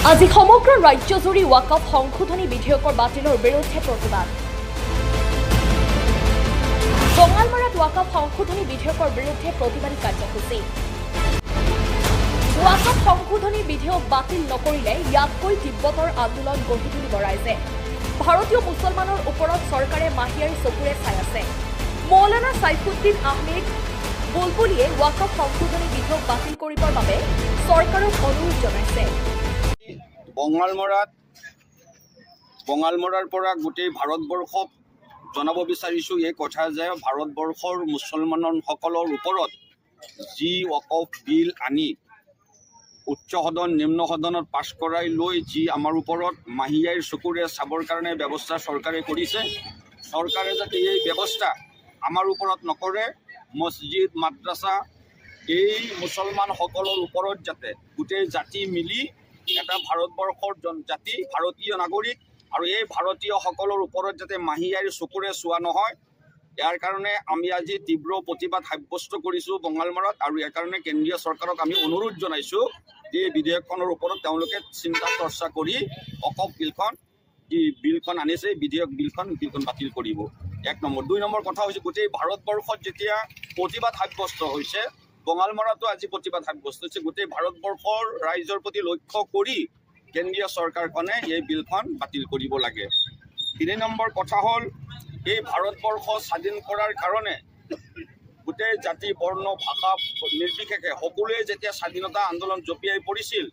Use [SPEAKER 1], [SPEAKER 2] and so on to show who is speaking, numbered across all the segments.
[SPEAKER 1] আজি সমগ্ৰ ৰাজ্যজুৰি ৱাকফ সংশোধনী বিধেয়কৰ বাতিলৰ বিৰুদ্ধে প্ৰতিবাদ। বঙালমৰাত ৱাকফ সংশোধনী বিধেয়কৰ বিৰুদ্ধে প্ৰতিবাদী কাৰ্যসূচী। ৱাকফ সংশোধনী বিধেয়ক বাতিল নকৰিলে ইয়াতকৈ তিব্বতৰ আন্দোলন গঢ়ি তুলিব ৰাইজে। ভাৰতীয় মুছলমানৰ ওপৰত চৰকাৰে মাহিয়াৰী চকুৰে চাই আছে। মৌলানা ছাইফুদ্দিন আহমেদ বুলবুলিয়ে ৱাকফ সংশোধনী বিধেয়ক বাতিল কৰিবৰ বাবে চৰকাৰক অনুৰোধ জনাইছে।
[SPEAKER 2] বঙালমৰাৰ পৰা গোটেই ভাৰতবৰ্ষক জনাব বিচাৰিছোঁ এই কথা যে ভাৰতবৰ্ষৰ মুছলমানসকলৰ ওপৰত যি ৱাকফ বিল আনি উচ্চ সদন নিম্ন সদনত পাছ কৰাই লৈ যি আমাৰ ওপৰত মাহিয়াৰ চকুৰে চাবৰ কাৰণে ব্যৱস্থা চৰকাৰে কৰিছে, চৰকাৰে যাতে এই ব্যৱস্থা আমাৰ ওপৰত নকৰে, মছজিদ মাদ্ৰাছা এই মুছলমানসকলৰ ওপৰত যাতে গোটেই জাতি মিলি এটা ভাৰতবৰ্ষৰ জাতি ভাৰতীয় নাগৰিক আৰু এই ভাৰতীয়সকলৰ ওপৰত যাতে মাহিয়াৰী চকুৰে চোৱা নহয়, ইয়াৰ কাৰণে আমি আজি তীব্ৰ প্ৰতিবাদ সাব্যস্ত কৰিছোঁ বঙালমৰাত। আৰু ইয়াৰ কাৰণে কেন্দ্ৰীয় চৰকাৰক আমি অনুৰোধ জনাইছোঁ যে এই বিধেয়কখনৰ ওপৰত তেওঁলোকে চিন্তা চৰ্চা কৰি ৱাকফ বিলখন যি বিলখন আনিছে বিলখন বাতিল কৰিব। 1 নম্বৰ। 2 নম্বৰ কথা হৈছে গোটেই ভাৰতবৰ্ষত যেতিয়া প্ৰতিবাদ সাব্যস্ত হৈছে, বঙালমৰাতো আজি প্ৰতিবাদ সাব্যস্ত হৈছে, গোটেই ভাৰতবৰ্ষৰ ৰাইজৰ প্ৰতি লক্ষ্য কৰি কেন্দ্ৰীয় চৰকাৰখনে এই বিলখন বাতিল কৰিব লাগে। 3 নম্বৰ কথা হ'ল এই ভাৰতবৰ্ষ স্বাধীন কৰাৰ কাৰণে গোটেই জাতি বৰ্ণ ভাষা নিৰ্বিশেষে সকলোৱে যেতিয়া স্বাধীনতা আন্দোলন জঁপিয়াই পৰিছিল,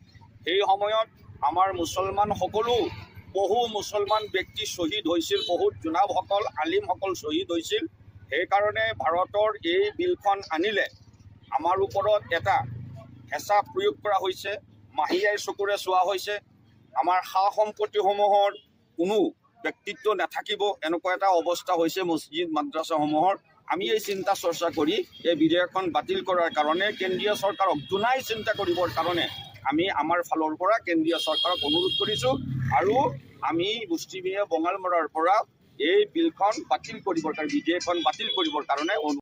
[SPEAKER 2] সেই সময়ত আমাৰ মুছলমানসকলো বহু মুছলমান ব্যক্তি শ্বহীদ হৈছিল, বহুত জোনাবসকল আলিমসকল শ্বহীদ হৈছিল। সেইকাৰণে ভাৰতৰ এই বিলখন আনিলে আমাৰ ওপৰত এটা হেঁচা প্ৰয়োগ কৰা হৈছে, মাহিয়াৰ চকুৰে চোৱা হৈছে, আমাৰ সা সম্পত্তিসমূহৰ কোনো ব্যক্তিত্ব নাথাকিব, এনেকুৱা এটা অৱস্থা হৈছে মছজিদ মাদ্ৰাছাসমূহৰ। আমি এই চিন্তা চৰ্চা কৰি এই বিধেয়কখন বাতিল কৰাৰ কাৰণে কেন্দ্ৰীয় চৰকাৰক দুনাই চিন্তা কৰিবৰ কাৰণে আমি আমাৰ ফালৰ পৰা কেন্দ্ৰীয় চৰকাৰক অনুৰোধ কৰিছোঁ। আৰু আমি মুছলিমে বঙালমৰাৰ পৰা এই বিলখন বাতিল কৰিবৰ কাৰণে বিধেয়কখন বাতিল কৰিবৰ কাৰণে